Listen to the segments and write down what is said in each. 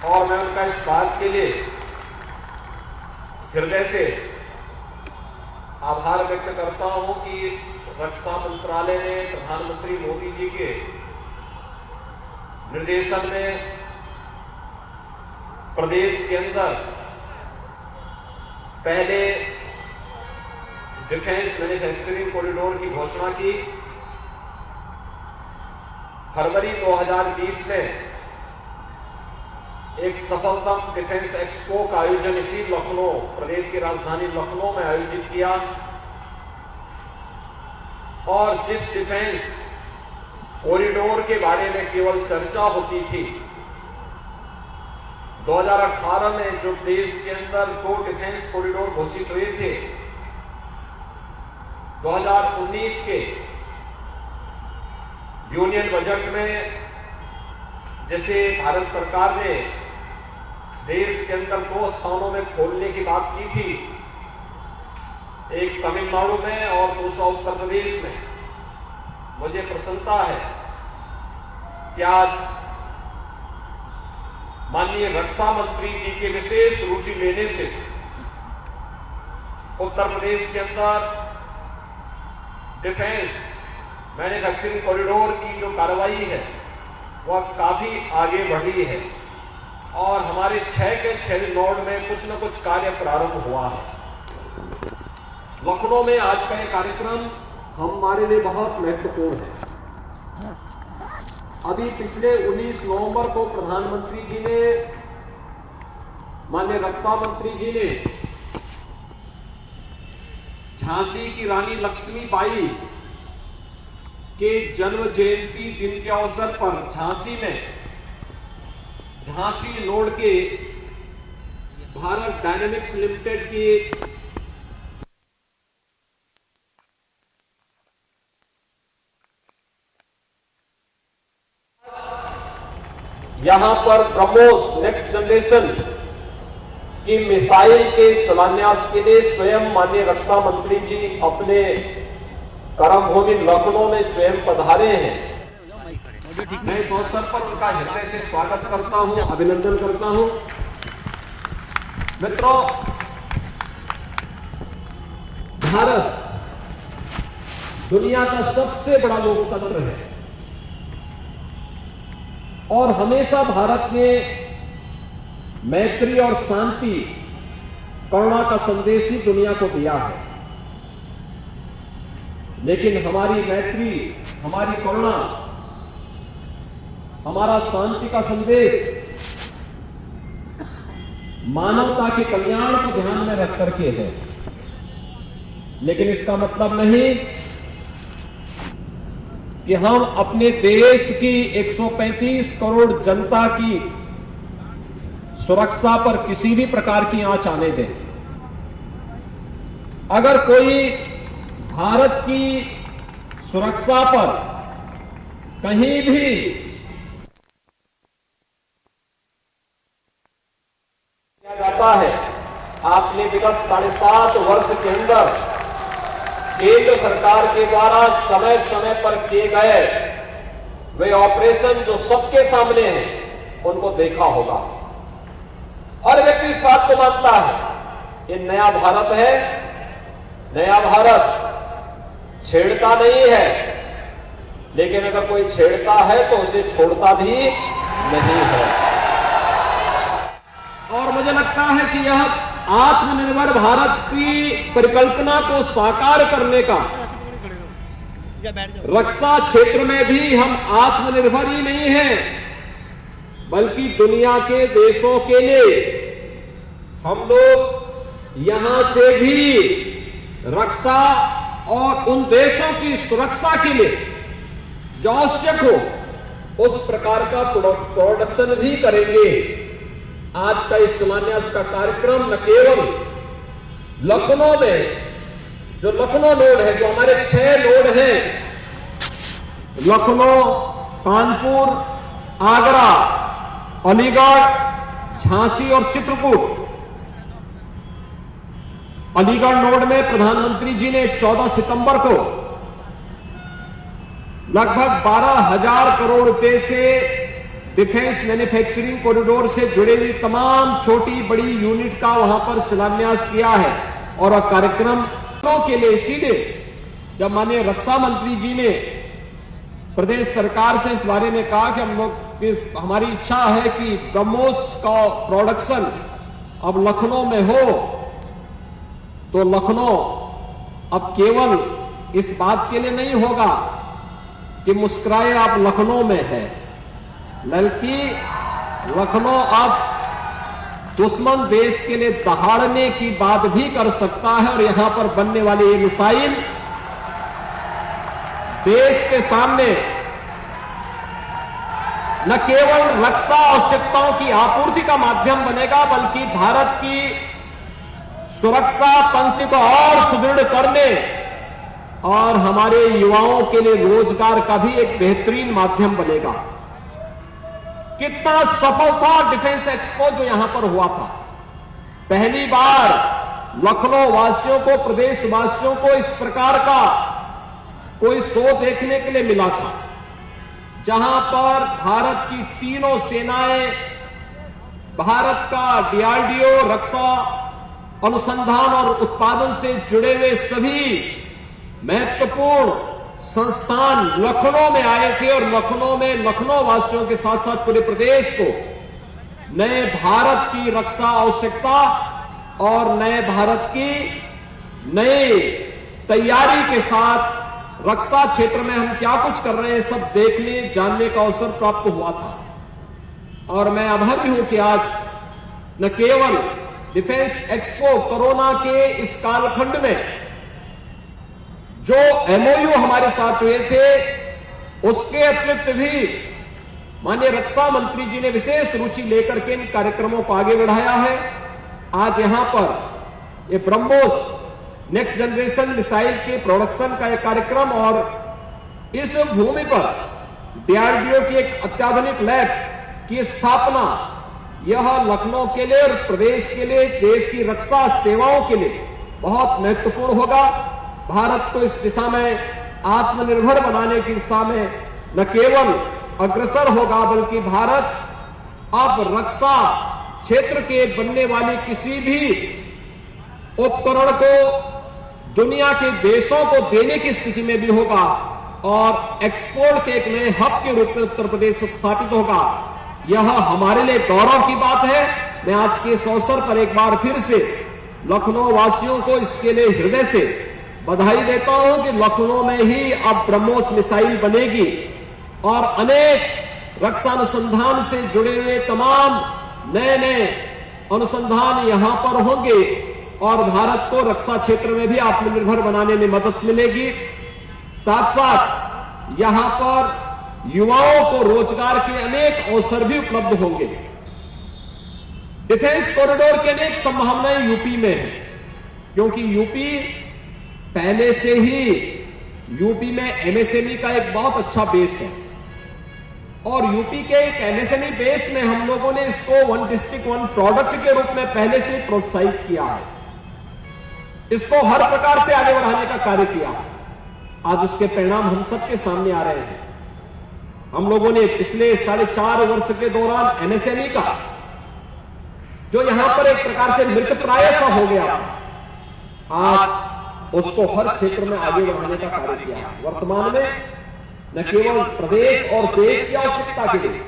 और मैं उनका इस बात के लिए हृदय से आभार व्यक्त करता हूं कि रक्षा मंत्रालय ने प्रधानमंत्री मोदी जी के निर्देशन में प्रदेश के अंदर पहले डिफेंस मैन्युफैक्चरिंग कॉरिडोर की घोषणा की। फरवरी 2020 में एक सफलतम डिफेंस एक्सपो का आयोजन इसी लखनऊ, प्रदेश की राजधानी लखनऊ में आयोजित किया। और जिस डिफेंस कॉरिडोर के बारे में केवल चर्चा होती थी, 2018 में जो देश के अंदर 2 डिफेंस कॉरिडोर घोषित हुए थे, 2019 के यूनियन बजट में जैसे भारत सरकार ने देश के अंदर 2 स्थानों में खोलने की बात की थी, एक तमिलनाडु में और दूसरा उत्तर प्रदेश में, मुझे प्रसन्नता है कि आज माननीय रक्षा मंत्री जी के विशेष रुचि लेने से उत्तर प्रदेश के अंदर डिफेंस मैन्युफैक्चरिंग कॉरिडोर की जो कार्रवाई है वह काफी आगे बढ़ी है और हमारे 6 के 6 नोड में कुछ न कुछ कार्य प्रारंभ हुआ है। लखनऊ में आज का ये कार्यक्रम हमारे लिए बहुत महत्वपूर्ण है। अभी पिछले 19 नवंबर को प्रधानमंत्री जी ने, माननीय रक्षा मंत्री जी ने झांसी की रानी लक्ष्मीबाई के जन्म जयंती दिन के अवसर पर झांसी में झांसी नोड के भारत डायनेमिक्स लिमिटेड की यहां पर ब्रह्मोस नेक्स्ट जनरेशन की मिसाइल के शिलान्यास के लिए स्वयं माननीय रक्षा मंत्री जी अपने कर्मभूमि लखनऊ में स्वयं पधारे हैं। मैं इस अवसर पर उनका हृदय से स्वागत करता हूं, अभिनंदन करता हूं। मित्रों, भारत दुनिया का सबसे बड़ा लोकतंत्र है और हमेशा भारत ने मैत्री और शांति, करुणा का संदेश ही दुनिया को दिया है। लेकिन हमारी मैत्री, हमारी करुणा, हमारा शांति का संदेश मानवता के कल्याण को ध्यान में रख करके है। लेकिन इसका मतलब नहीं कि हम अपने देश की 135 करोड़ जनता की सुरक्षा पर किसी भी प्रकार की आंच आने दें। अगर कोई भारत की सुरक्षा पर कहीं भी किया जाता है, आपने विगत 7.5 वर्ष के अंदर केंद्र सरकार के द्वारा समय समय पर किए गए वे ऑपरेशन जो सबके सामने हैं उनको देखा होगा। हर व्यक्ति इस बात को मानता है ये नया भारत है। नया भारत छेड़ता नहीं है, लेकिन अगर कोई छेड़ता है तो उसे छोड़ता भी नहीं है। और मुझे लगता है कि यह आत्मनिर्भर भारत की परिकल्पना को साकार करने का, रक्षा क्षेत्र में भी हम आत्मनिर्भर ही नहीं हैं, बल्कि दुनिया के देशों के लिए हम लोग यहां से भी रक्षा और उन देशों की सुरक्षा के लिए जो आवश्यक हो उस प्रकार का प्रोडक्शन भी करेंगे। आज का इस शिलान्यास का कार्यक्रम न केवल लखनऊ में, जो लखनऊ नोड है, जो हमारे 6 नोड हैं, लखनऊ, कानपुर, आगरा, अलीगढ़, झांसी और चित्रकूट। अलीगढ़ नोड में प्रधानमंत्री जी ने 14 सितंबर को लगभग 12,000 करोड़ रुपए से डिफेंस मैन्युफैक्चरिंग कॉरिडोर से जुड़े हुए तमाम छोटी बड़ी यूनिट का वहां पर शिलान्यास किया है। और कार्यक्रम के लिए सीधे जब माननीय रक्षा मंत्री जी ने प्रदेश सरकार से इस बारे में कहा कि हम लोग हमारी इच्छा है कि ब्रह्मोस का प्रोडक्शन अब लखनऊ में हो, तो लखनऊ अब केवल इस बात के लिए नहीं होगा कि मुस्कुराए आप लखनऊ में है, बल्कि लखनऊ अब दुश्मन देश के लिए दहाड़ने की बात भी कर सकता है। और यहां पर बनने वाली ये मिसाइल देश के सामने न केवल रक्षा आवश्यकताओं की आपूर्ति का माध्यम बनेगा, बल्कि भारत की सुरक्षा तंत्र को और सुदृढ़ करने और हमारे युवाओं के लिए रोजगार का भी एक बेहतरीन माध्यम बनेगा। कितना सफल था डिफेंस एक्सपो जो यहां पर हुआ था। पहली बार लखनऊ वासियों को, प्रदेश वासियों को इस प्रकार का कोई शो देखने के लिए मिला था, जहां पर भारत की तीनों सेनाएं, भारत का डीआरडीओ, रक्षा अनुसंधान और उत्पादन से जुड़े हुए सभी महत्वपूर्ण संस्थान लखनऊ में आए थे। और लखनऊ में लखनऊ वासियों के साथ साथ पूरे प्रदेश को नए भारत की रक्षा आवश्यकता और नए भारत की नई तैयारी के साथ रक्षा क्षेत्र में हम क्या कुछ कर रहे हैं सब देखने जानने का अवसर प्राप्त हुआ था। और मैं आभारी हूं कि आज न केवल डिफेंस एक्सपो, कोरोना के इस कालखंड में जो एमओयू हमारे साथ हुए थे, उसके अतिरिक्त भी माननीय रक्षा मंत्री जी ने विशेष रुचि लेकर के इन कार्यक्रमों को आगे बढ़ाया है। आज यहां पर ये ब्रह्मोस नेक्स्ट जनरेशन मिसाइल के प्रोडक्शन का एक कार्यक्रम और इस भूमि पर डीआरडीओ की एक अत्याधुनिक लैब की स्थापना, यह लखनऊ के लिए और प्रदेश के लिए, देश की रक्षा सेवाओं के लिए बहुत महत्वपूर्ण होगा। भारत को इस दिशा में आत्मनिर्भर बनाने की दिशा में न केवल अग्रसर होगा, बल्कि भारत अब रक्षा क्षेत्र के बनने वाले किसी भी उपकरण को दुनिया के देशों को देने की स्थिति में भी होगा और एक्सपोर्ट के एक नए हब के रूप में उत्तर प्रदेश स्थापित होगा। यह हमारे लिए गौरव की बात है। मैं आज के इस अवसर पर एक बार फिर से लखनऊ वासियों को इसके लिए हृदय से बधाई देता हूं कि लखनऊ में ही अब ब्रह्मोस मिसाइल बनेगी और अनेक रक्षा अनुसंधान से जुड़े हुए तमाम नए नए अनुसंधान यहां पर होंगे और भारत को रक्षा क्षेत्र में भी आत्मनिर्भर बनाने में मदद मिलेगी। साथ साथ यहां पर युवाओं को रोजगार के अनेक अवसर भी उपलब्ध होंगे। डिफेंस कॉरिडोर की अनेक संभावनाएं यूपी में है, क्योंकि यूपी पहले से ही यूपी में एमएसएमई का एक बहुत अच्छा बेस है और यूपी के एक एमएसएमई बेस में हम लोगों ने इसको वन डिस्ट्रिक्ट वन प्रोडक्ट के रूप में पहले से प्रोत्साहित किया है, इसको हर प्रकार से आगे बढ़ाने का कार्य किया है। आज उसके परिणाम हम सबके सामने आ रहे हैं। हम लोगों ने पिछले 4.5 वर्ष के दौरान एमएसएमई का जो यहां पर एक प्रकार से मृतप्राय सा हो गया, आज उसको हर क्षेत्र में आगे बढ़ाने का कार्य किया है। वर्तमान में न केवल प्रदेश और देश की आवश्यकता के लिए,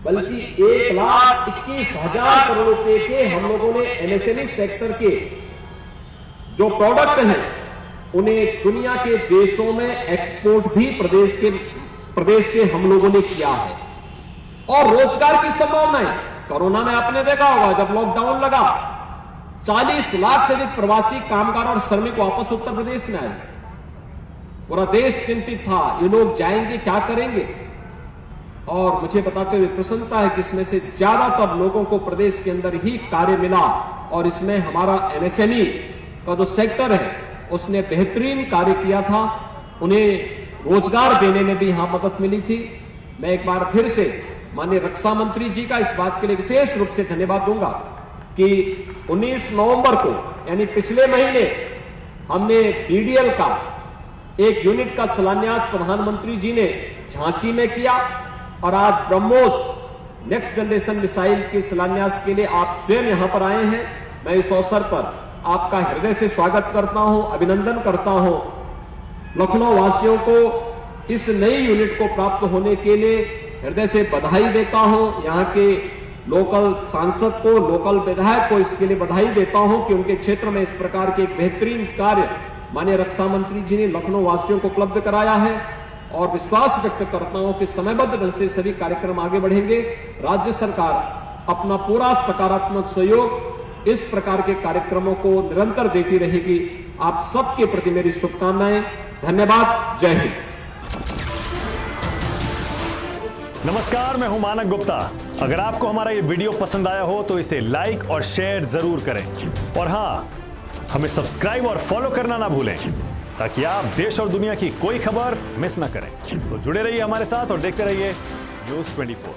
बल्कि 1,21,000 करोड़ रुपए के हम लोगों ने एमएसएमई सेक्टर के जो प्रोडक्ट हैं उन्हें दुनिया के देशों में एक्सपोर्ट भी प्रदेश से हम लोगों ने किया है। और रोजगार की संभावनाएं, कोरोना में आपने देखा होगा जब लॉकडाउन लगा 40 लाख से अधिक प्रवासी कामगार और श्रमिक वापस उत्तर प्रदेश में आए। पूरा देश चिंतित था, ये लोग जाएंगे क्या करेंगे। और मुझे बताते हुए प्रसन्नता है कि इसमें से ज्यादातर लोगों को प्रदेश के अंदर ही कार्य मिला और इसमें हमारा एमएसएमई का जो सेक्टर है उसने बेहतरीन कार्य किया था। उन्हें रोजगार देने में भी यहां मदद मिली थी। मैं एक बार फिर से माननीय रक्षा मंत्री जी का इस बात के लिए विशेष रूप से धन्यवाद दूंगा कि 19 नवंबर को यानी पिछले महीने हमने बीडीएल का एक यूनिट का शिलान्यास प्रधानमंत्री जी ने झांसी में किया और आज ब्रह्मोस नेक्स्ट जनरेशन मिसाइल के शिलान्यास के लिए आप स्वयं यहां पर आए हैं। मैं इस अवसर पर आपका हृदय से स्वागत करता हूं, अभिनंदन करता हूं। लखनऊ वासियों को इस नई यूनिट को प्राप्त होने के लिए हृदय से बधाई देता हूं। यहां के लोकल सांसद को, लोकल विधायक को इसके लिए बधाई देता हूं कि उनके क्षेत्र में इस प्रकार के एक बेहतरीन कार्य माननीय रक्षा मंत्री जी ने लखनऊ वासियों को उपलब्ध कराया है और विश्वास व्यक्त करता हूं कि समयबद्ध ढंग से सभी कार्यक्रम आगे बढ़ेंगे। राज्य सरकार अपना पूरा सकारात्मक सहयोग इस प्रकार के कार्यक्रमों को निरंतर देती रहेगी। आप सबके प्रति मेरी शुभकामनाएं। धन्यवाद। जय हिंद। नमस्कार, मैं हूं मानक गुप्ता। अगर आपको हमारा ये वीडियो पसंद आया हो तो इसे लाइक और शेयर जरूर करें और हां, हमें सब्सक्राइब और फॉलो करना ना भूलें ताकि आप देश और दुनिया की कोई खबर मिस ना करें। तो जुड़े रहिए हमारे साथ और देखते रहिए न्यूज़ 24।